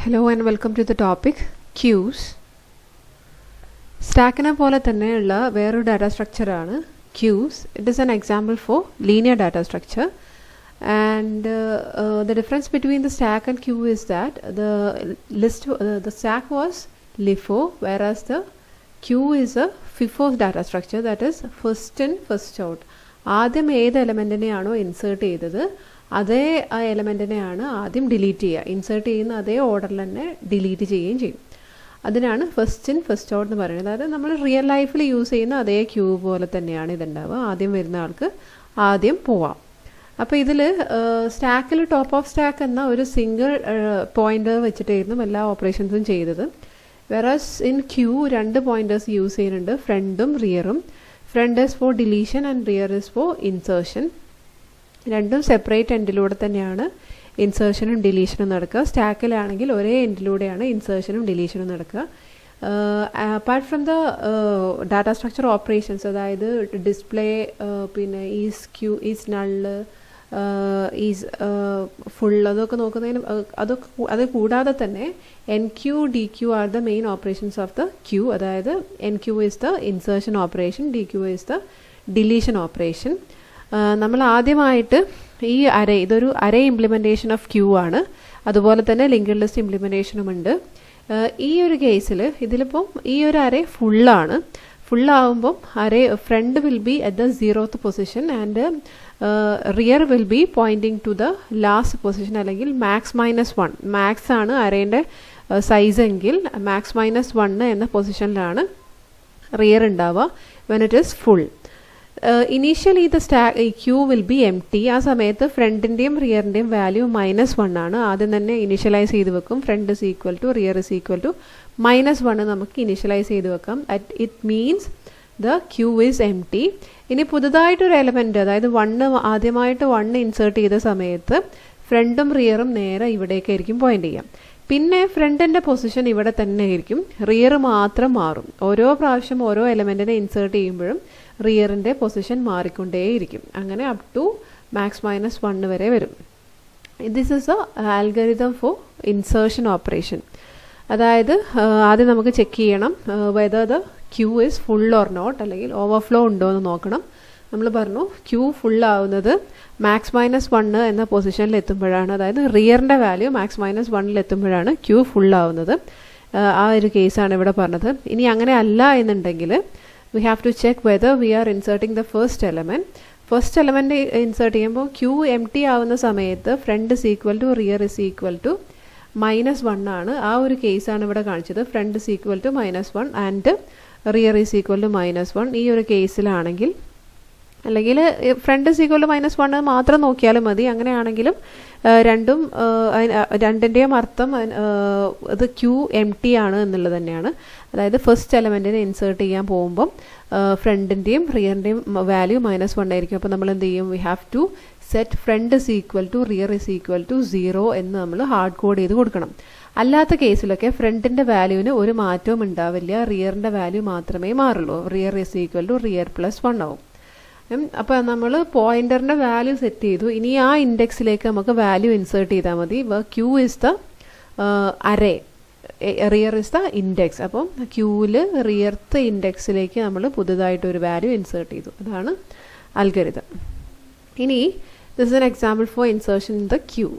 Hello and welcome to the topic queues. Stackനെ പോലെ തന്നെയുള്ള വേറൊരു data structure ആണ് queues. It is an example for linear data structure, and the difference between the stack and queue is that the stack was LIFO, whereas the queue is a FIFO data structure, that is first in first out. ആദ്യം ഏത് എലമെൻറ്റിനെയാണോ insert ചെയ്തത് അതേ ആ എലമെൻറ്റിനെയാണ് ആദ്യം delete ചെയ്യുക. Insert ചെയ്യുന്ന അതേ ഓർഡറിൽ തന്നെ ഡിലീറ്റ് ചെയ്യുകയും ചെയ്യും. അതിനാണ് ഫസ്റ്റ് ഇൻ ഫസ്റ്റ് ഔട്ട് എന്ന് പറയുന്നത്. അതായത് നമ്മൾ റിയൽ ലൈഫിൽ യൂസ് ചെയ്യുന്ന അതേ ക്യൂ പോലെ തന്നെയാണ് ഇതുണ്ടാവുക. ആദ്യം വരുന്ന ആൾക്ക് ആദ്യം പോവാം. അപ്പോൾ ഇതിൽ സ്റ്റാക്കിൽ ടോപ്പ് ഓഫ് സ്റ്റാക്ക് എന്ന ഒരു സിംഗിൾ പോയിൻ്റർ വെച്ചിട്ടായിരുന്നു എല്ലാ ഓപ്പറേഷൻസും ചെയ്തത്. വെറാസ് ഇൻ ക്യൂ രണ്ട് പോയിൻറ്റേഴ്സ് യൂസ് ചെയ്യുന്നുണ്ട്, ഫ്രണ്ടും റിയറും. Front is for deletion and rear is for insertion. രണ്ടും സെപ്പറേറ്റ് എൻഡിലൂടെ തന്നെയാണ് ഇൻസേർഷനും ഡിലീഷനും നടക്കുക. സ്റ്റാക്കിലാണെങ്കിൽ ഒരേ എൻഡിലൂടെയാണ് ഇൻസേർഷനും ഡിലീഷനും നടക്കുക. Apart from the data structure operations, അതായത് ഡിസ്പ്ലേ, പിന്നെ is queue, is null, is full, അതൊക്കെ നോക്കുന്നതിന് അത് കൂടാതെ തന്നെ enqueue dequeue are the main operations of the queue. അതായത് enqueue is the insertion operation, dequeue is the deletion operation. നമ്മൾ ആദ്യമായിട്ട് ഈ ഇതൊരു അറേ ഇംപ്ലിമെൻറ്റേഷൻ ഓഫ് ക്യൂ ആണ്. അതുപോലെ തന്നെ ലിങ്ക്ഡ് ലിസ്റ്റ് ഇംപ്ലിമെൻറ്റേഷനും ഉണ്ട്. ഈ ഒരു കേസിൽ ഇതിലിപ്പം ഈ ഒരു അറേ ഫുള്ളാണ്. ഫുള്ളാവുമ്പം array front will be at the 0th position and rear will be pointing to the last position, അല്ലെങ്കിൽ -1. മാക്സ് ആണ് അറേൻ്റെ സൈസ് എങ്കിൽ -1 എന്ന പൊസിഷനിലാണ് റിയർ ഉണ്ടാവുക when it is full. Initially queue will be empty. ആ സമയത്ത് ഫ്രണ്ടിൻ്റെയും റിയറിൻ്റെയും വാല്യൂ -1 ആണ്. ആദ്യം തന്നെ ഇനീഷ്യലൈസ് ചെയ്ത് വെക്കും. Front is equal to rear is equal to -1 നമുക്ക് ഇനീഷ്യലൈസ് ചെയ്ത് വെക്കാം. It means the queue is empty. ഇനി പുതുതായിട്ടൊരു എലമെൻറ്റ്, അതായത് 1 ആദ്യമായിട്ട് 1 ഇൻസേർട്ട് ചെയ്ത സമയത്ത് ഫ്രണ്ടും റിയറും നേരെ ഇവിടേക്കായിരിക്കും പോയിൻ്റ് ചെയ്യാം. പിന്നെ ഫ്രണ്ടിൻ്റെ പൊസിഷൻ ഇവിടെ തന്നെ ആയിരിക്കും, റിയർ മാത്രം മാറും. ഓരോ പ്രാവശ്യം ഓരോ എലമെൻറ്റിനെ ഇൻസേർട്ട് ചെയ്യുമ്പോഴും റിയറിൻ്റെ പൊസിഷൻ മാറിക്കൊണ്ടേയിരിക്കും. അങ്ങനെ അപ് ടു -1 വരെ വരും. This is a algorithm for insertion operation. അതായത് ആദ്യം നമുക്ക് ചെക്ക് ചെയ്യണം whether the queue is full or not, അല്ലെങ്കിൽ ഓവർഫ്ലോ ഉണ്ടോ എന്ന് നോക്കണം. നമ്മൾ പറഞ്ഞു ക്യൂ ഫുള്ളാവുന്നത് -1 എന്ന പൊസിഷനിൽ എത്തുമ്പോഴാണ്, അതായത് റിയറിൻ്റെ വാല്യൂ -1 എത്തുമ്പോഴാണ് ക്യൂ ഫുള്ളാവുന്നത്. ആ ഒരു കേസാണ് ഇവിടെ പറഞ്ഞത്. ഇനി അങ്ങനെ അല്ല എന്നുണ്ടെങ്കിൽ we have to check whether we are inserting the first element. First element insert ചെയ്യുമ്പോൾ ക്യൂ എം ടി ആവുന്ന സമയത്ത് front is equal to rear is equal to -1 ആണ്. ആ ഒരു കേസാണ് ഇവിടെ കാണിച്ചത്. Front is equal to -1 and rear is equal to -1. ഈ ഒരു കേസിലാണെങ്കിൽ, അല്ലെങ്കിൽ ഫ്രണ്ട് ഇസ് ഈക്വൽ ടു -1 മാത്രം നോക്കിയാലും മതി. അങ്ങനെയാണെങ്കിലും രണ്ടിൻ്റെയും അർത്ഥം ഇത് ക്യൂ എം ടി ആണ് എന്നുള്ളത് തന്നെയാണ്. അതായത് ഫസ്റ്റ് എലമെൻറ്റിനെ ഇൻസേർട്ട് ചെയ്യാൻ പോകുമ്പം ഫ്രണ്ടിൻ്റെയും റിയറിൻ്റെയും വാല്യൂ -1 ആയിരിക്കും. അപ്പോൾ നമ്മൾ എന്ത് ചെയ്യും? We have to set front is equal to rear is equal to 0 എന്ന് നമ്മൾ ഹാർഡ് കോഡ് ചെയ്ത് കൊടുക്കണം. അല്ലാത്ത കേസിലൊക്കെ ഫ്രണ്ടിൻ്റെ വാല്യൂവിന് ഒരു മാറ്റവും ഉണ്ടാവില്ല, റിയറിൻ്റെ വാല്യൂ മാത്രമേ മാറുള്ളൂ. Rear is equal to rear +1 ആവും. അപ്പോൾ നമ്മൾ പോയിൻ്ററിൻ്റെ വാല്യൂ സെറ്റ് ചെയ്തു. ഇനി ആ ഇൻഡെക്സിലേക്ക് നമുക്ക് വാല്യൂ ഇൻസേർട്ട് ചെയ്താൽ മതി. Queue is the array, rear is the index. അപ്പം ക്യൂവിൽ റിയർത്ത് ഇൻഡെക്സിലേക്ക് നമ്മൾ പുതുതായിട്ടൊരു വാല്യൂ ഇൻസേർട്ട് ചെയ്തു. അതാണ് അൽഗരിതം. ഇനി this is an example for insertion in the queue.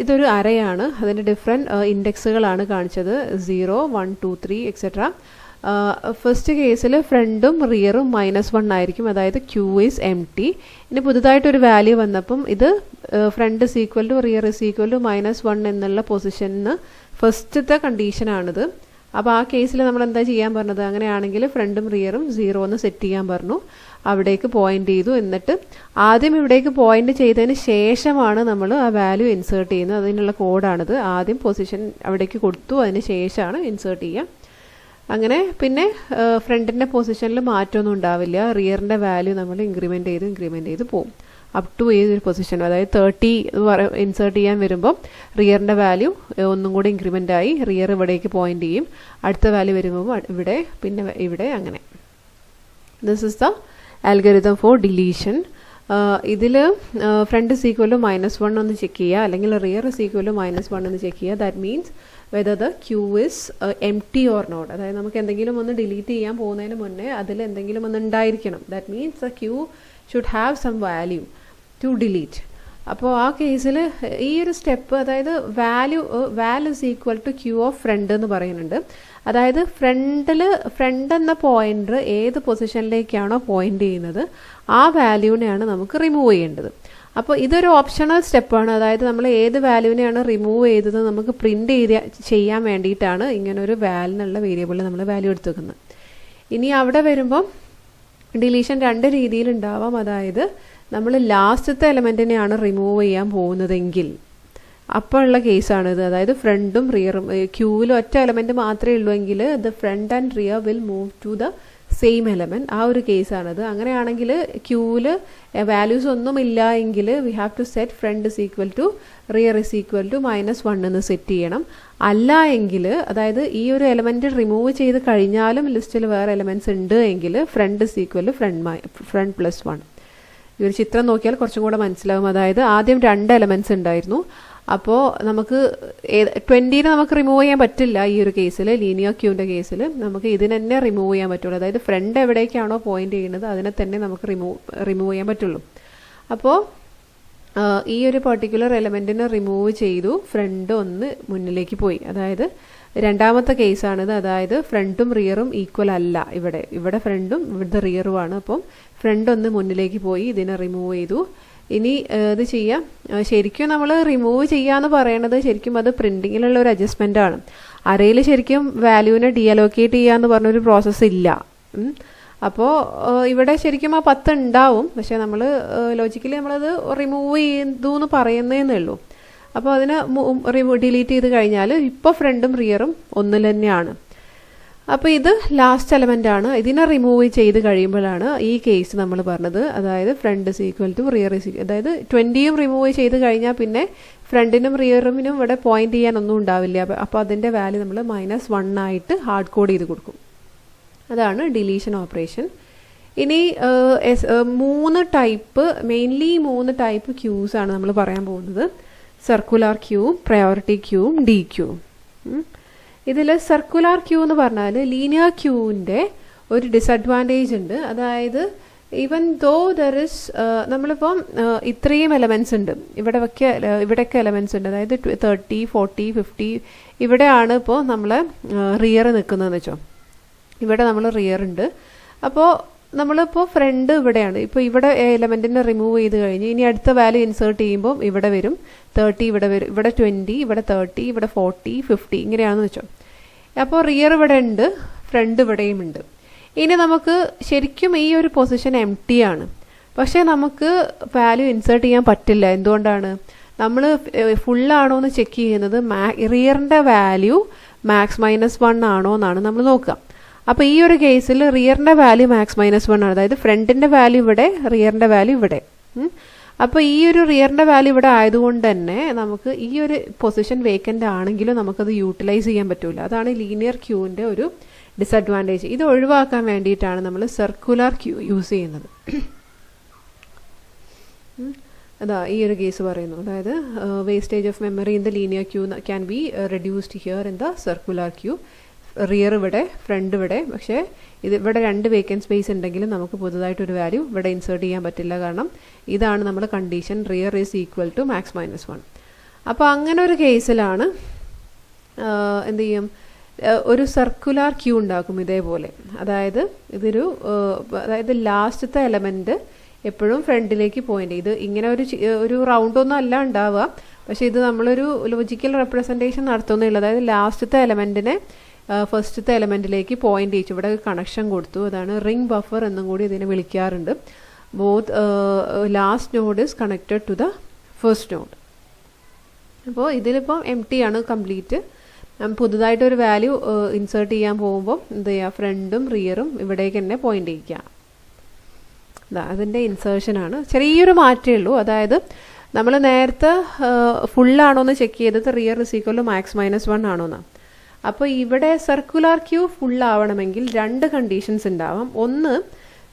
ഇതൊരു അറേയാണ്. അതിൻ്റെ ഡിഫറെൻറ്റ് ഇൻഡെക്സുകളാണ് കാണിച്ചത്, 0, 1, 2, 3 എക്സെട്ര. ഫസ്റ്റ് കേസിൽ ഫ്രണ്ടും റിയറും -1 ആയിരിക്കും, അതായത് ക്യൂ ഈസ് എം ടി. ഇനി പുതുതായിട്ടൊരു വാല്യൂ വന്നപ്പം ഇത് front is equal to rear is equal to -1 എന്നുള്ള പൊസിഷനിന് ഫസ്റ്റത്തെ കണ്ടീഷനാണിത്. അപ്പോൾ ആ കേസിൽ നമ്മൾ എന്താ ചെയ്യാൻ പറഞ്ഞത്? അങ്ങനെയാണെങ്കിൽ ഫ്രണ്ടും റിയറും 0 എന്ന് സെറ്റ് ചെയ്യാൻ പറഞ്ഞു. അവിടേക്ക് പോയിൻ്റ് ചെയ്തു. എന്നിട്ട് ആദ്യം ഇവിടേക്ക് പോയിൻ്റ് ചെയ്തതിന് ശേഷമാണ് നമ്മൾ ആ വാല്യൂ ഇൻസേർട്ട് ചെയ്യുന്നത്. അതിനുള്ള കോഡാണിത്. ആദ്യം പൊസിഷൻ അവിടേക്ക് കൊടുത്തു, അതിന് ശേഷമാണ് ഇൻസേർട്ട് ചെയ്യുക. അങ്ങനെ പിന്നെ ഫ്രണ്ടിൻ്റെ പൊസിഷനിൽ മാറ്റമൊന്നും ഉണ്ടാവില്ല. റിയറിൻ്റെ വാല്യൂ നമ്മൾ ഇൻക്രിമെൻറ്റ് ചെയ്ത് പോകും അപ് ടു ഏതൊരു പൊസിഷനും. അതായത് 30 ഇൻസേർട്ട് ചെയ്യാൻ വരുമ്പം റിയറിൻ്റെ വാല്യൂ ഒന്നും കൂടി ഇൻക്രിമെൻ്റ് ആയി റിയർ ഇവിടേക്ക് പോയിൻ്റ് ചെയ്യും. അടുത്ത വാല്യൂ വരുമ്പോൾ ഇവിടെ, പിന്നെ ഇവിടെ, അങ്ങനെ. This is the algorithm for deletion. ഇതിൽ ഫ്രണ്ട് ഇസ് ഈക്വൽ ടു -1 ഒന്ന് ചെക്ക് ചെയ്യുക, അല്ലെങ്കിൽ റിയർ ഇസ് ഈക്വൽ ടു -1 എന്ന് ചെക്ക് ചെയ്യുക. That means whether the queue is empty or not. അതായത് നമുക്ക് എന്തെങ്കിലും ഒന്ന് ഡിലീറ്റ് ചെയ്യാൻ പോകുന്നതിന് മുന്നേ അതിൽ എന്തെങ്കിലും ഒന്ന് ഉണ്ടായിരിക്കണം. That means the queue should have some value to delete. അപ്പോൾ ആ കേസിൽ ഈ ഒരു സ്റ്റെപ്പ്, അതായത് val is equal to queue of front എന്ന് പറയുന്നുണ്ട്. അതായത് ഫ്രണ്ട് എന്ന പോയിന്റർ ഏത് പൊസിഷനിലേക്കാണോ പോയിന്റ് ചെയ്യുന്നത് ആ വാല്യൂവിനെയാണ് നമുക്ക് റിമൂവ് ചെയ്യേണ്ടത്. അപ്പോൾ ഇതൊരു ഓപ്ഷണൽ സ്റ്റെപ്പാണ്. അതായത് നമ്മൾ ഏത് വാല്യൂവിനെയാണ് റിമൂവ് ചെയ്തത് നമുക്ക് പ്രിന്റ് ചെയ്യാൻ വേണ്ടിയിട്ടാണ് ഇങ്ങനൊരു വാലിനുള്ള വേരിയബിളിൽ നമ്മൾ വാല്യൂ എടുത്ത് വെക്കുന്നത്. ഇനി അവിടെ വരുമ്പം ഡിലീഷൻ രണ്ട് രീതിയിലുണ്ടാവാം. അതായത് നമ്മൾ ലാസ്റ്റത്തെ എലമെൻറ്റിനെയാണ് റിമൂവ് ചെയ്യാൻ പോകുന്നതെങ്കിൽ അപ്പോൾ ഉള്ള കേസാണിത്. അതായത് ഫ്രണ്ടും റിയറും ക്യൂവിൽ ഒറ്റ എലമെൻറ്റ് മാത്രമേ ഉള്ളൂ എങ്കിൽ the front and rear will move to the same element. ആ ഒരു കേസാണിത്. അങ്ങനെയാണെങ്കിൽ ക്യൂവിൽ വാല്യൂസ് ഒന്നും ഇല്ല എങ്കിൽ we have to set front is equal to rear is equal to -1 എന്ന് സെറ്റ് ചെയ്യണം. അല്ല എങ്കിൽ, അതായത് ഈ ഒരു എലമെൻറ്റ് റിമൂവ് ചെയ്ത് കഴിഞ്ഞാലും ലിസ്റ്റിൽ വേറെ എലമെൻറ്റ്സ് ഉണ്ട് എങ്കിൽ front is equal to front plus 1. ഈ ഒരു ചിത്രം നോക്കിയാൽ കുറച്ചും കൂടെ മനസ്സിലാവും. അതായത് ആദ്യം 2 എലമെൻറ്റ്സ് ഉണ്ടായിരുന്നു. അപ്പോൾ നമുക്ക് 20 നമുക്ക് റിമൂവ് ചെയ്യാൻ പറ്റില്ല. ഈ ഒരു കേസിൽ, ലീനിയർ ക്യൂവിൻ്റെ കേസിൽ നമുക്ക് ഇതിനെ തന്നെ റിമൂവ് ചെയ്യാൻ പറ്റുള്ളൂ. അതായത് ഫ്രണ്ട് എവിടേക്കാണോ പോയിന്റ് ചെയ്യുന്നത് അതിനെ തന്നെ നമുക്ക് റിമൂവ് ചെയ്യാൻ പറ്റുള്ളൂ. അപ്പോൾ ഈ ഒരു പെർട്ടിക്കുലർ എലമെൻറ്റിനെ റിമൂവ് ചെയ്തു, ഫ്രണ്ട് ഒന്ന് മുന്നിലേക്ക് പോയി. അതായത് രണ്ടാമത്തെ കേസാണിത്. അതായത് ഫ്രണ്ടും റിയറും ഈക്വൽ അല്ല. ഇവിടെ ഫ്രണ്ടും ഇവിടുത്തെ റിയറുമാണ്. അപ്പം ഫ്രണ്ട് ഒന്ന് മുന്നിലേക്ക് പോയി, ഇതിനെ റിമൂവ് ചെയ്തു. ഇനി ഇത് ചെയ്യാം. ശരിക്കും നമ്മൾ റിമൂവ് ചെയ്യാന്ന് പറയണത് ശരിക്കും അത് പ്രിന്റിങ്ങിലുള്ള ഒരു അഡ്ജസ്റ്റ്മെന്റ് ആണ്. അറേയിൽ ശരിക്കും വാല്യൂവിനെ ഡീഅലോക്കേറ്റ് ചെയ്യാന്ന് പറഞ്ഞൊരു പ്രോസസ്സ് ഇല്ല. അപ്പോൾ ഇവിടെ ശരിക്കും ആ 10 ഉണ്ടാവും. പക്ഷെ നമ്മൾ ലോജിക്കലി നമ്മളത് റിമൂവ് ചെയ്തു എന്ന് പറയുന്നതേ ഉള്ളൂ. അപ്പോൾ അതിനെ ഡിലീറ്റ് ചെയ്ത് കഴിഞ്ഞാൽ ഇപ്പോൾ ഫ്രണ്ടും റിയറും ഒന്നിൽ തന്നെയാണ്. അപ്പോൾ ഇത് ലാസ്റ്റ് എലമെൻ്റ് ആണ്. ഇതിനെ റിമൂവ് ചെയ്ത് കഴിയുമ്പോഴാണ് ഈ കേസ് നമ്മൾ പറഞ്ഞത്. അതായത് front is equal to rear is equal, അതായത് 20യും റിമൂവ് ചെയ്ത് കഴിഞ്ഞാൽ പിന്നെ ഫ്രണ്ടിനും റിയറിനും ഇവിടെ പോയിന്റ് ചെയ്യാനൊന്നും ഉണ്ടാവില്ല. അപ്പോൾ അതിൻ്റെ വാല്യൂ നമ്മൾ -1 ആയിട്ട് ഹാർഡ് കോഡ് ചെയ്ത് കൊടുക്കും. അതാണ് ഡിലീഷൻ ഓപ്പറേഷൻ. ഇനി 3 ടൈപ്പ്, മെയിൻലി 3 ടൈപ്പ് ക്യൂസ് ആണ് നമ്മൾ പറയാൻ പോകുന്നത്. സർക്കുലാർ ക്യൂവും പ്രയോറിറ്റി ക്യൂവും ഡി ക്യൂവും. ഇതിൽ സർക്കുലാർ ക്യൂ എന്ന് പറഞ്ഞാൽ ലീനിയർ ക്യൂവിൻ്റെ ഒരു ഡിസഡ്വാൻറ്റേജ് ഉണ്ട്. അതായത് ഈവൻ ദോ ദർ ഇസ്, നമ്മളിപ്പം ഇത്രയും എലമെൻറ്റ്സ് ഉണ്ട്, ഇവിടെയൊക്കെ എലമെൻറ്റ്സ് ഉണ്ട്. അതായത് 30, 40, 50 ഇവിടെയാണ് ഇപ്പോൾ നമ്മൾ റിയർ നിൽക്കുന്നതെന്ന് വെച്ചോ. ഇവിടെ നമ്മൾ റിയർ ഉണ്ട്. അപ്പോൾ നമ്മളിപ്പോൾ ഫ്രണ്ട് ഇവിടെയാണ്. ഇപ്പോൾ ഇവിടെ എലമെൻറ്റിനെ റിമൂവ് ചെയ്ത് കഴിഞ്ഞ് ഇനി അടുത്ത വാല്യൂ ഇൻസേർട്ട് ചെയ്യുമ്പോൾ ഇവിടെ വരും 30, ഇവിടെ വരും, ഇവിടെ 20, ഇവിടെ 30, ഇവിടെ 40, 50 ഇങ്ങനെയാണെന്ന് വെച്ചോ. അപ്പോൾ റിയർ ഇവിടെ ഉണ്ട്, ഫ്രണ്ട് ഇവിടെയും ഉണ്ട്. ഇനി നമുക്ക് ശരിക്കും ഈ ഒരു പൊസിഷൻ എംപ്റ്റി ആണ്. പക്ഷേ നമുക്ക് വാല്യൂ ഇൻസേർട്ട് ചെയ്യാൻ പറ്റില്ല. എന്തുകൊണ്ടാണ്? നമ്മൾ ഫുള്ളാണോ എന്ന് ചെക്ക് ചെയ്യുന്നത് റിയറിൻ്റെ വാല്യൂ മാക്സ് -1 ആണോ എന്നാണ് നമ്മൾ നോക്കുക. അപ്പോൾ ഈ ഒരു കേസിൽ റിയറിൻ്റെ വാല്യൂ മാക്സ് -1 ആണ്. അതായത് ഫ്രണ്ടിൻ്റെ വാല്യൂ ഇവിടെ, റിയറിൻ്റെ വാല്യൂ ഇവിടെ. അപ്പോൾ ഈ ഒരു റിയറിൻ്റെ വാല്യൂ ഇവിടെ ആയതുകൊണ്ട് തന്നെ നമുക്ക് ഈ ഒരു പൊസിഷൻ വേക്കൻ്റ് ആണെങ്കിലും നമുക്കത് യൂട്ടിലൈസ് ചെയ്യാൻ പറ്റില്ല. അതാണ് ലീനിയർ ക്യൂവിൻ്റെ ഒരു ഡിസഡ്വാൻറ്റേജ്. ഇത് ഒഴിവാക്കാൻ വേണ്ടിയിട്ടാണ് നമ്മൾ സർക്കുലാർ ക്യൂ യൂസ് ചെയ്യുന്നത്. അതാ ഈ ഒരു കേസ് പറയുന്നു. അതായത് wastage of memory in the linear queue can be reduced here in the circular queue. Rear ഇവിടെ, ഫ്രണ്ട് ഇവിടെ. പക്ഷേ ഇവിടെ 2 വേക്കൻറ്റ് സ്പേസ് ഉണ്ടെങ്കിലും നമുക്ക് പുതുതായിട്ടൊരു വാല്യൂ ഇവിടെ ഇൻസേർട്ട് ചെയ്യാൻ പറ്റില്ല. കാരണം ഇതാണ് നമ്മുടെ condition, rear is equal to max -1. അപ്പോൾ അങ്ങനെ ഒരു കേസിലാണ് എന്ത് ചെയ്യും, ഒരു സർക്കുലാർ ക്യൂ ഉണ്ടാക്കും ഇതേപോലെ. അതായത് അതായത് ലാസ്റ്റത്തെ എലമെൻറ്റ് എപ്പോഴും ഫ്രണ്ടിലേക്ക് പോയിന്റ്. ഇത് ഇങ്ങനെ ഒരു റൗണ്ടൊന്നും അല്ല ഉണ്ടാവുക. പക്ഷേ ഇത് നമ്മളൊരു ലോജിക്കൽ റെപ്രസെൻറ്റേഷൻ നടത്തുന്നില്ല. അതായത് ലാസ്റ്റത്തെ എലമെൻറ്റിനെ ഫസ്റ്റത്തെ എലമെൻറ്റിലേക്ക് പോയിന്റ് ചെയ്യിച്ചു. ഇവിടെ കണക്ഷൻ കൊടുത്തു. അതാണ് റിംഗ് ബഫർ എന്നും കൂടി ഇതിനെ വിളിക്കാറുണ്ട്. Both last node is connected to the first node. അപ്പോൾ ഇതിലിപ്പം എംപ്റ്റി ആണ് കംപ്ലീറ്റ്. പുതുതായിട്ടൊരു വാല്യൂ ഇൻസേർട്ട് ചെയ്യാൻ പോകുമ്പോൾ എന്ത് ചെയ്യുക, ഫ്രണ്ടും റിയറും ഇവിടേക്ക് തന്നെ പോയിന്റ് ചെയ്യിക്കുക. അതിൻ്റെ ഇൻസേർഷനാണ്. ചെറിയൊരു മാറ്റമേ ഉള്ളൂ. അതായത് നമ്മൾ നേരത്തെ ഫുള്ളാണോ എന്ന് ചെക്ക് ചെയ്തത് rear is equal to max -1 ആണോന്ന്. അപ്പോൾ ഇവിടെ സർക്കുലാർ ക്യൂ ഫുൾ ആവണമെങ്കിൽ 2 കണ്ടീഷൻസ് ഉണ്ടാവാം. ഒന്ന്,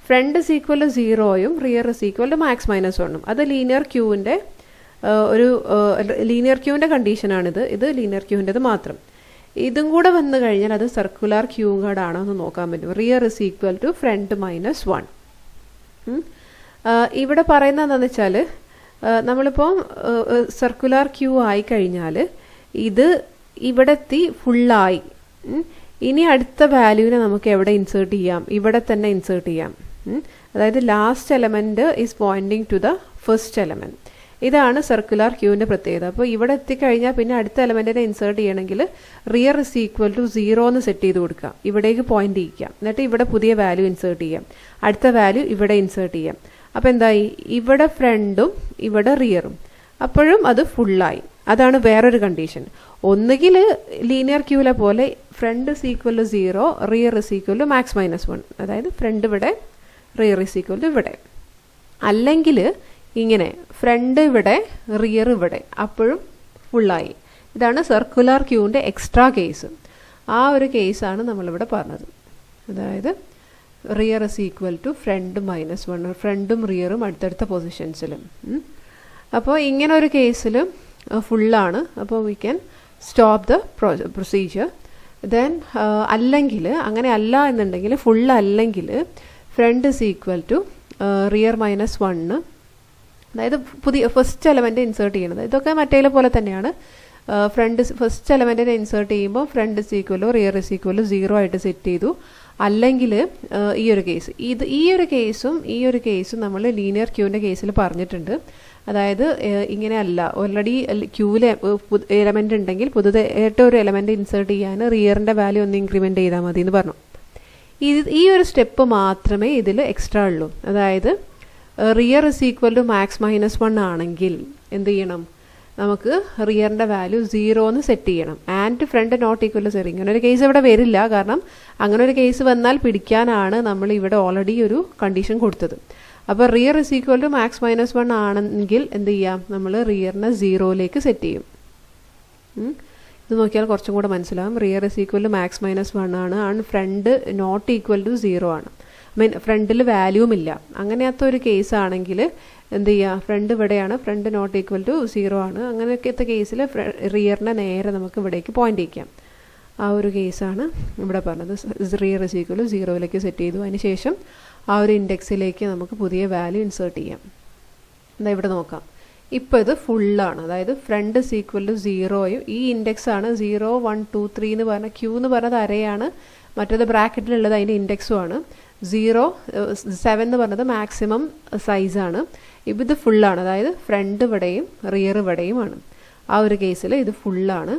ഫ്രണ്ട് ഇസ് ഈക്വൽ ടു 0യും rear is equal to max minus 1ഉം. അത് ലീനിയർ ക്യൂവിൻ്റെ ഒരു ലീനിയർ ക്യൂവിൻ്റെ കണ്ടീഷനാണിത്. ഇത് ലീനിയർ ക്യൂവിൻ്റെത് മാത്രം. ഇതും കൂടെ വന്നു കഴിഞ്ഞാൽ അത് സർക്കുലർ ക്യൂ കാർഡ് ആണോ എന്ന് നോക്കാൻ പറ്റും. Rear is equal to front minus 1. ഇവിടെ പറയുന്നത് എന്താണെന്ന് വെച്ചാൽ നമ്മളിപ്പോൾ സർക്കുലർ ക്യൂ ആയി കഴിഞ്ഞാൽ ഇത് ഇവിടെ എത്തി ഫുള്ളായി. ഇനി അടുത്ത വാല്യൂവിനെ നമുക്ക് എവിടെ ഇൻസേർട്ട് ചെയ്യാം? ഇവിടെ തന്നെ ഇൻസേർട്ട് ചെയ്യാം. അതായത് last element is pointing to the first element. ഇതാണ് സർക്കുലർ ക്യൂവിൻ്റെ പ്രത്യേകത. അപ്പോൾ ഇവിടെ എത്തിക്കഴിഞ്ഞാൽ പിന്നെ അടുത്ത എലമെൻറ്റിനെ ഇൻസേർട്ട് ചെയ്യണമെങ്കിൽ റിയർ ഇസ് ഈക്വൽ ടു 0 എന്ന് സെറ്റ് ചെയ്ത് കൊടുക്കാം. ഇവിടേക്ക് പോയിന്റ് ചെയ്യിക്കാം. എന്നിട്ട് ഇവിടെ പുതിയ വാല്യൂ ഇൻസേർട്ട് ചെയ്യാം. അടുത്ത വാല്യൂ ഇവിടെ ഇൻസേർട്ട് ചെയ്യാം. അപ്പോൾ എന്തായി? ഇവിടെ ഫ്രണ്ടും ഇവിടെ റിയറും. അപ്പോഴും അത് ഫുള്ളായി. അതാണ് വേറൊരു കണ്ടീഷൻ. ഒന്നുകിൽ ലീനിയർ ക്യൂവിലെ പോലെ front is equal to 0, rear is equal to max minus 1. അതായത് ഫ്രണ്ട് ഇവിടെ, റിയർ ഇസ് ഈക്വൽ ടു ഇവിടെ. അല്ലെങ്കിൽ ഇങ്ങനെ ഫ്രണ്ട് ഇവിടെ, റിയർ ഇവിടെ. അപ്പോഴും ഫുള്ളായി. ഇതാണ് സർക്കുലർ ക്യൂവിൻ്റെ എക്സ്ട്രാ കേസ്. ആ ഒരു കേസാണ് നമ്മളിവിടെ പറഞ്ഞത്. അതായത് rear is equal to front minus 1. ഫ്രണ്ടും റിയറും അടുത്തടുത്ത പൊസിഷൻസിലും. അപ്പോൾ ഇങ്ങനെ ഒരു കേസിൽ ഫുള്ളാണ്. അപ്പോൾ we can stop the procedure. Then അല്ലെങ്കിൽ അങ്ങനെ അല്ല എന്നുണ്ടെങ്കിൽ, ഫുൾ അല്ലെങ്കിൽ front is equal to rear minus 1. അതായത് പുതിയ ഫസ്റ്റ് എലമെൻറ്റ് ഇൻസേർട്ട് ചെയ്യണത്. ഇതൊക്കെ മറ്റേലെ പോലെ തന്നെയാണ്. ഫസ്റ്റ് എലമെൻറ്റിനെ ഇൻസേർട്ട് ചെയ്യുമ്പോൾ ഫ്രണ്ട് ഇസ് ഈക്വലോ റിയർ ഇസ് ഈക്വലോ 0 ആയിട്ട് സെറ്റ് ചെയ്തു. അല്ലെങ്കിൽ ഈ ഒരു കേസ്, ഈ ഒരു കേസും നമ്മൾ ലീനിയർ ക്യൂവിൻ്റെ കേസിൽ പറഞ്ഞിട്ടുണ്ട്. അതായത് ഇങ്ങനെ അല്ല, ഓൾറെഡി ക്യൂവിൽ എലമെൻ്റ് ഉണ്ടെങ്കിൽ പുതുതായിട്ട് ഒരു എലമെൻറ്റ് ഇൻസേർട്ട് ചെയ്യാൻ റിയറിൻ്റെ വാല്യൂ ഒന്ന് ഇൻക്രിമെൻറ്റ് ചെയ്താൽ മതി എന്ന് പറഞ്ഞു. ഈ ഒരു സ്റ്റെപ്പ് മാത്രമേ ഇതിൽ എക്സ്ട്രാ ഉള്ളൂ. അതായത് rear is equal to max minus 1 ആണെങ്കിൽ എന്ത് ചെയ്യണം? നമുക്ക് റിയറിൻ്റെ വാല്യൂ 0 എന്ന് സെറ്റ് ചെയ്യണം. And front not equal to 0. ഇങ്ങനെ ഒരു കേസ് ഇവിടെ വരില്ല. കാരണം അങ്ങനെ ഒരു കേസ് വന്നാൽ പിടിക്കാനാണ് നമ്മൾ ഇവിടെ ഓൾറെഡി ഒരു കണ്ടീഷൻ കൊടുത്തത്. അപ്പോൾ rear is equal to max minus 1 ആണെങ്കിൽ എന്ത് ചെയ്യാം? നമ്മൾ റിയറിനെ 0യിലേക്ക് സെറ്റ് ചെയ്യും. ഇത് നോക്കിയാൽ കുറച്ചും കൂടെ മനസ്സിലാവും. Rear is equal to max minus 1 ആണ്. ഫ്രണ്ട് നോട്ട് ഈക്വൽ ടു 0 ആണ്. ഫ്രണ്ടിൽ വാല്യൂം ഇല്ല. അങ്ങനത്തെ ഒരു കേസ് ആണെങ്കിൽ എന്ത് ചെയ്യുക? ഫ്രണ്ട് ഇവിടെയാണ്, ഫ്രണ്ട് നോട്ട് ഈക്വൽ ടു 0 ആണ്. അങ്ങനെയൊക്കെ കേസിൽ റിയറിനെ നേരെ നമുക്ക് ഇവിടേക്ക് പോയിന്റ് ചെയ്യിക്കാം. ആ ഒരു കേസാണ് ഇവിടെ പറഞ്ഞത്. റിയർ ഇസ് ഈക്വൽ ടു 0യിലേക്ക് സെറ്റ് ചെയ്തു. അതിന് ശേഷം ആ ഒരു ഇൻഡെക്സിലേക്ക് നമുക്ക് പുതിയ വാല്യൂ ഇൻസേർട്ട് ചെയ്യാം. എന്താ ഇവിടെ നോക്കാം. ഇപ്പോൾ ഇത് ഫുള്ളാണ്. അതായത് ഫ്രണ്ട് ഇസ് ഈക്വൽ ടു 0യും ഈ ഇൻഡെക്സ് ആണ് 0, 1, 2, 3 എന്ന് പറഞ്ഞാൽ ക്യൂ എന്ന് പറഞ്ഞത് അരയാണ്. മറ്റേത് ബ്രാക്കറ്റിലുള്ളത് അതിൻ്റെ ഇൻഡെക്സും ആണ്. 0, 7 എന്ന് പറഞ്ഞത് മാക്സിമം സൈസാണ്. ഇപ്പോൾ ഇത് ഫുള്ളാണ്. അതായത് ഫ്രണ്ട് ഇവിടെയും റിയർ ഇവിടെയുമാണ്. ആ ഒരു കേസിൽ ഇത് ഫുള്ളാണ്.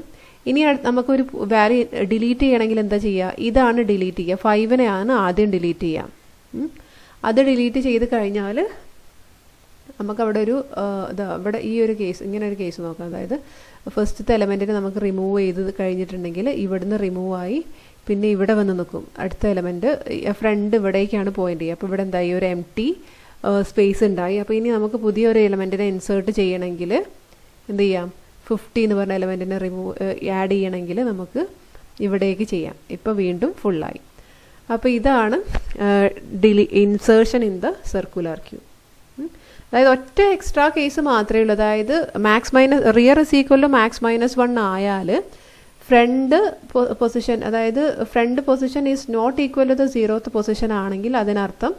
ഇനി നമുക്കൊരു വാല്യൂ ഡിലീറ്റ് ചെയ്യണമെങ്കിൽ എന്താ ചെയ്യുക? ഇതാണ് ഡിലീറ്റ് ചെയ്യുക. 5നെയാണ് ആദ്യം ഡിലീറ്റ് ചെയ്യുക. അത് ഡിലീറ്റ് ചെയ്ത് കഴിഞ്ഞാൽ നമുക്കവിടെ ഒരു ഇവിടെ ഈ ഒരു കേസ്, ഇങ്ങനെ ഒരു കേസ് നോക്കാം. അതായത് ഫസ്റ്റത്തെ എലമെൻറ്റിനെ നമുക്ക് റിമൂവ് ചെയ്ത് കഴിഞ്ഞിട്ടുണ്ടെങ്കിൽ ഇവിടുന്ന് റിമൂവ് ആയി പിന്നെ ഇവിടെ വന്ന് നിൽക്കും. അടുത്ത എലമെൻറ്റ് ഫ്രണ്ട് ഇവിടേക്കാണ് പോയിന്റ് ചെയ്യുക. അപ്പോൾ ഇവിടെ എന്തായി? ഒരു എംപ്റ്റി സ്പേസ് ഉണ്ടായി. അപ്പോൾ ഇനി നമുക്ക് പുതിയൊരു എലമെൻറ്റിനെ ഇൻസേർട്ട് ചെയ്യണമെങ്കിൽ എന്ത് ചെയ്യാം? 50 എന്ന് പറഞ്ഞ എലമെൻറ്റിനെ ആഡ് ചെയ്യണമെങ്കിൽ നമുക്ക് ഇവിടേക്ക് ചെയ്യാം. ഇപ്പോൾ വീണ്ടും ഫുള്ളായി. അപ്പോൾ ഇതാണ് insertion in the circular queue. അതായത് ഒറ്റ എക്സ്ട്രാ കേസ് മാത്രമേ ഉള്ളൂ. അതായത് rear is equal to max minus 1 ആയാൽ ഫ്രണ്ട് പൊസിഷൻ, അതായത് front position is not equal to the 0th position ആണെങ്കിൽ അതിനർത്ഥം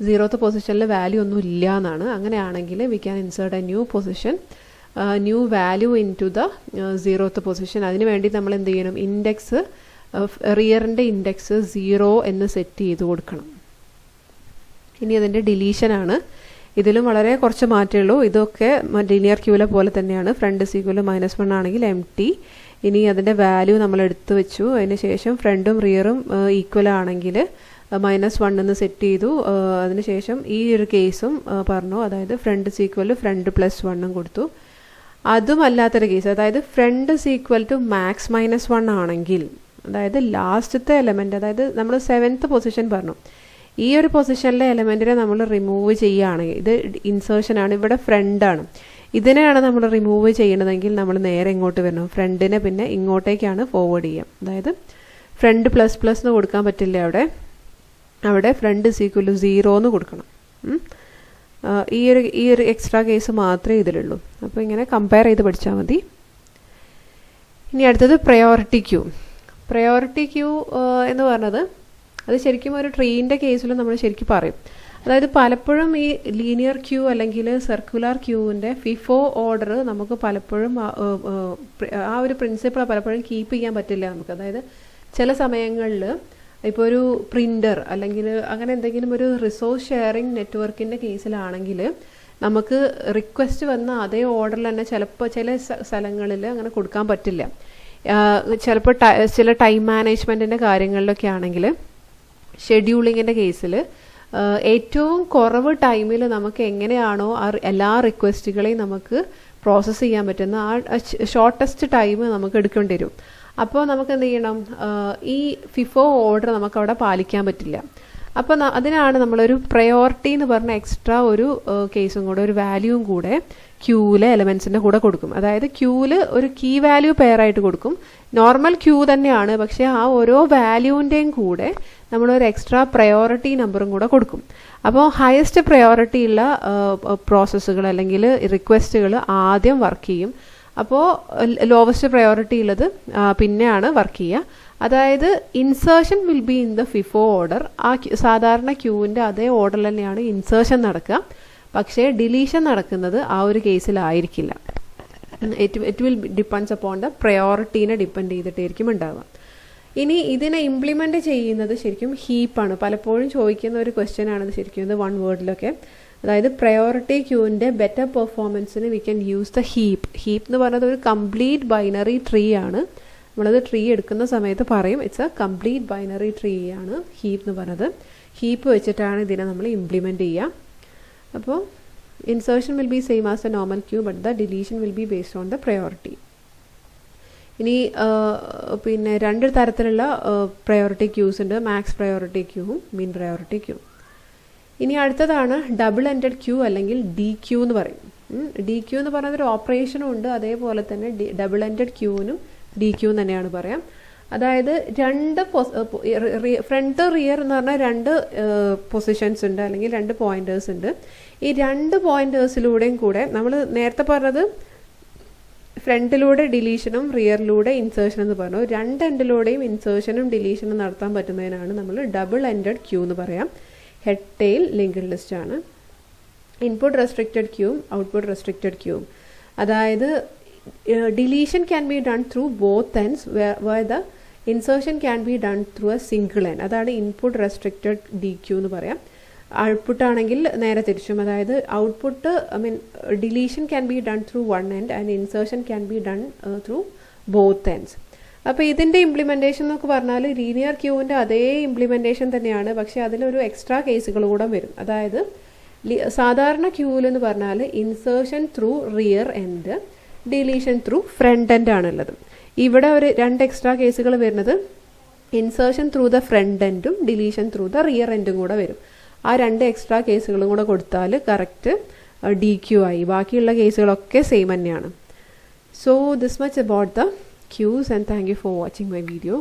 0th പൊസിഷനിൽ വാല്യൂ ഒന്നും ഇല്ല എന്നാണ്. അങ്ങനെയാണെങ്കിൽ we can insert a new position, new value into the 0th position. അതിന് വേണ്ടി നമ്മൾ എന്ത് ചെയ്യണം? ഇൻഡെക്സ്, റിയറിൻ്റെ ഇൻഡെക്സ് 0 എന്ന് സെറ്റ് ചെയ്ത് കൊടുക്കണം. ഇനി അതിൻ്റെ ഡിലീഷനാണ്. ഇതിലും വളരെ കുറച്ച് മാറ്റേ ഉള്ളൂ. ഇതൊക്കെ ലീനിയർ ക്യൂവിലെ പോലെ തന്നെയാണ്. ഫ്രണ്ട് ഇസ് ഈക്വൽ ടു -1 ആണെങ്കിൽ എംപ്റ്റി. ഇനി അതിൻ്റെ വാല്യൂ നമ്മൾ എടുത്തു വെച്ചു. അതിന് ശേഷം ഫ്രണ്ടും റിയറും ഈക്വൽ ആണെങ്കിൽ -1 എന്ന് സെറ്റ് ചെയ്തു. അതിനുശേഷം ഈ ഒരു കേസും പറഞ്ഞു. അതായത് front is equal to front +1 കൊടുത്തു. അതും അല്ലാത്തൊരു കേസ്, അതായത് front is equal to max -1 ആണെങ്കിൽ, അതായത് ലാസ്റ്റത്തെ എലമെൻറ്റ്, അതായത് നമ്മൾ 7th പൊസിഷൻ പറഞ്ഞു, ഈ ഒരു പൊസിഷനിലെ എലമെൻറ്റിനെ നമ്മൾ റിമൂവ് ചെയ്യുകയാണെങ്കിൽ, ഇത് ഇൻസേർഷനാണ്, ഇവിടെ ഫ്രണ്ടാണ്, ഇതിനെയാണ് നമ്മൾ റിമൂവ് ചെയ്യണതെങ്കിൽ നമ്മൾ നേരെ ഇങ്ങോട്ട് വരണം. ഫ്രണ്ടിനെ പിന്നെ ഇങ്ങോട്ടേക്കാണ് ഫോർവേഡ് ചെയ്യുക. അതായത് ഫ്രണ്ട് ++ എന്ന് കൊടുക്കാൻ പറ്റില്ല അവിടെ. അവിടെ ഫ്രണ്ട് ഇസ് ഈക്വൽ ടു 0 എന്ന് കൊടുക്കണം. ഈ ഒരു എക്സ്ട്രാ കേസ് മാത്രമേ ഇതിലുള്ളൂ. അപ്പോൾ ഇങ്ങനെ കമ്പയർ ചെയ്ത് പഠിച്ചാൽ മതി. ഇനി അടുത്തത് പ്രയോറിറ്റി ക്യൂ. പ്രയോറിറ്റി ക്യൂ എന്ന് പറഞ്ഞത് അത് ശരിക്കും ഒരു ട്രീൻ്റെ കേസിലും നമ്മൾ ശരിക്കും പറയും. അതായത് പലപ്പോഴും ഈ ലീനിയർ ക്യൂ അല്ലെങ്കിൽ സർക്കുലർ ക്യൂവിൻ്റെ ഫിഫോ ഓർഡർ നമുക്ക് പലപ്പോഴും ആ ഒരു പ്രിൻസിപ്പിൾ പലപ്പോഴും കീപ്പ് ചെയ്യാൻ പറ്റില്ല നമുക്ക്. അതായത് ചില സമയങ്ങളിൽ ഇപ്പോൾ ഒരു പ്രിൻ്റർ അല്ലെങ്കിൽ അങ്ങനെ എന്തെങ്കിലും ഒരു റിസോഴ്സ് ഷെയറിങ് നെറ്റ്വർക്കിൻ്റെ കേസിലാണെങ്കിൽ നമുക്ക് റിക്വസ്റ്റ് വന്ന അതേ ഓർഡറിൽ തന്നെ ചിലപ്പോൾ ചില സ്ഥലങ്ങളിൽ അങ്ങനെ കൊടുക്കാൻ പറ്റില്ല. ചിലപ്പോൾ ചില ടൈം മാനേജ്മെൻറ്റിൻ്റെ കാര്യങ്ങളിലൊക്കെ ആണെങ്കിൽ ഷെഡ്യൂളിങ്ങിൻ്റെ കേസിൽ ഏറ്റവും കുറവ് ടൈമിൽ നമുക്ക് എങ്ങനെയാണോ എല്ലാ റിക്വസ്റ്റുകളെയും നമുക്ക് പ്രോസസ്സ് ചെയ്യാൻ പറ്റുന്ന ആ ഷോർട്ടസ്റ്റ് ടൈം നമുക്ക് എടുക്കേണ്ടി വരും. അപ്പോൾ നമുക്ക് എന്ത് ചെയ്യണം, ഈ ഫിഫോ ഓർഡർ നമുക്ക് അവിടെ പാലിക്കാൻ പറ്റില്ല. അപ്പോൾ അതിനാണ് നമ്മളൊരു പ്രയോറിറ്റി എന്ന് പറഞ്ഞ എക്സ്ട്രാ ഒരു കേസും കൂടെ ഒരു വാല്യൂവും കൂടെ ക്യൂവിലെ എലമെൻസിൻ്റെ കൂടെ കൊടുക്കും. അതായത് ക്യൂവിൽ ഒരു കീ വാല്യൂ പെയറായിട്ട് കൊടുക്കും. നോർമൽ ക്യൂ തന്നെയാണ്, പക്ഷേ ആ ഓരോ വാല്യൂവിൻ്റെയും കൂടെ നമ്മളൊരു എക്സ്ട്രാ പ്രയോറിറ്റി നമ്പറും കൂടെ കൊടുക്കും. അപ്പോൾ ഹയസ്റ്റ് പ്രയോറിറ്റി ഉള്ള പ്രോസസ്സുകൾ അല്ലെങ്കിൽ റിക്വസ്റ്റുകൾ ആദ്യം വർക്ക് ചെയ്യും. അപ്പോൾ ലോവസ്റ്റ് പ്രയോറിറ്റി ഉള്ളത് പിന്നെയാണ് വർക്ക് ചെയ്യുക. അതായത് insertion will be in the FIFO order. ആ സാധാരണ ക്യൂവിൻ്റെ അതേ ഓർഡറിൽ തന്നെയാണ് ഇൻസേർഷൻ നടക്കുക. പക്ഷേ ഡിലീഷൻ നടക്കുന്നത് ആ ഒരു കേസിലായിരിക്കില്ല. It will depends upon the പ്രയോറിറ്റീനെ ഡിപ്പെൻഡ് ചെയ്തിട്ടായിരിക്കും ഉണ്ടാവുക. ഇനി ഇതിനെ ഇംപ്ലിമെൻറ്റ് ചെയ്യുന്നത് ശരിക്കും ഹീപ്പാണ്. പലപ്പോഴും ചോദിക്കുന്ന ഒരു ക്വസ്റ്റ്യൻ ആണത് ശരിക്കും ഇത് 1 വേർഡിലൊക്കെ. അതായത് പ്രയോറിറ്റി ക്യൂവിൻ്റെ ബെറ്റർ പെർഫോമൻസിന് we can use the heap. Heap എന്ന് പറയുന്നത് ഒരു കംപ്ലീറ്റ് ബൈനറി ട്രീ ആണ്. നമ്മളത് ട്രീ എടുക്കുന്ന സമയത്ത് പറയും it's a complete binary tree ആണ് ഹീപ്പ് എന്ന് പറയുന്നത്. ഹീപ്പ് വെച്ചിട്ടാണ് ഇതിനെ നമ്മൾ ഇംപ്ലിമെൻറ്റ് ചെയ്യുക. അപ്പോൾ insertion will be same as a normal queue, but the deletion will be based on the priority. ഇനി പിന്നെ 2 തരത്തിലുള്ള പ്രയോറിറ്റി ക്യൂസ് ഉണ്ട്, മാക്സ് പ്രയോറിറ്റി ക്യൂവും മീൻ പ്രയോറിറ്റി ക്യൂ. ഇനി അടുത്തതാണ് ഡബിൾ എൻഡഡ് ക്യൂ അല്ലെങ്കിൽ ഡി ക്യൂ എന്ന് പറയും. ഡി ക്യൂ എന്ന് പറയുന്നത് ഒരു ഓപ്പറേഷനും ഉണ്ട്, അതേപോലെ തന്നെ ഡബിൾ എൻഡഡ് ക്യൂവിനും ഡി ക്യൂ തന്നെയാണ് പറയാം. അതായത് 2 ഫ്രണ്ട് റിയർ എന്ന് പറഞ്ഞാൽ 2 പൊസിഷൻസ് ഉണ്ട് അല്ലെങ്കിൽ 2 പോയിന്റേഴ്സ് ഉണ്ട്. ഈ 2 പോയിന്റേഴ്സിലൂടെയും കൂടെ നമ്മൾ നേരത്തെ പറഞ്ഞത് ഫ്രണ്ടിലൂടെ ഡിലീഷനും റിയറിലൂടെ ഇൻസേർഷൻ എന്ന് പറഞ്ഞു. 2 എൻഡിലൂടെയും ഇൻസേർഷനും ഡിലീഷനും നടത്താൻ പറ്റുന്നതിനാണ് നമ്മൾ ഡബിൾ എൻഡഡ് ക്യൂ എന്ന് പറയാം. ഹെഡ് ടെയിൽ ലിങ്ക്ഡ് ലിസ്റ്റ് ആണ്. ഇൻപുട്ട് റെസ്ട്രിക്റ്റഡ് ക്യൂവും ഔട്ട്പുട്ട് റെസ്ട്രിക്റ്റഡ് ക്യൂവും. അതായത് deletion can be done through both ends where the insertion can be done through a single end. അതാണ് ഇൻപുട്ട് റെസ്ട്രിക്റ്റഡ് ഡി ക്യൂ എന്ന് പറയാം. Output ആണെങ്കിൽ നേരെ തിരിച്ചും, അതായത് output deletion can be done through 1 end and insertion can be done through both ends. അപ്പോൾ ഇതിൻ്റെ implementation എന്നൊക്കെ പറഞ്ഞാൽ ലീനിയർ ക്യൂവിൻ്റെ അതേ ഇംപ്ലിമെൻറ്റേഷൻ തന്നെയാണ്, പക്ഷേ അതിലൊരു എക്സ്ട്രാ കേസുകൾ കൂടെ വരും. അതായത് സാധാരണ ക്യൂവിൽ എന്ന് പറഞ്ഞാൽ insertion through rear end, deletion through front end ആണുള്ളത്. ഇവിടെ ഒരു 2 എക്സ്ട്രാ കേസുകൾ വരുന്നത് ഇൻസേർഷൻ ത്രൂ ദ ഫ്രണ്ട് എൻഡും ഡിലീഷൻ ത്രൂ ദ റിയർ എൻഡും കൂടെ വരും. ആ 2 എക്സ്ട്രാ കേസുകളും കൂടെ കൊടുത്താൽ കറക്റ്റ് ഡി ക്യൂ ആയി. ബാക്കിയുള്ള കേസുകളൊക്കെ സെയിം തന്നെയാണ്. So this much about the queues and thank you for watching my video.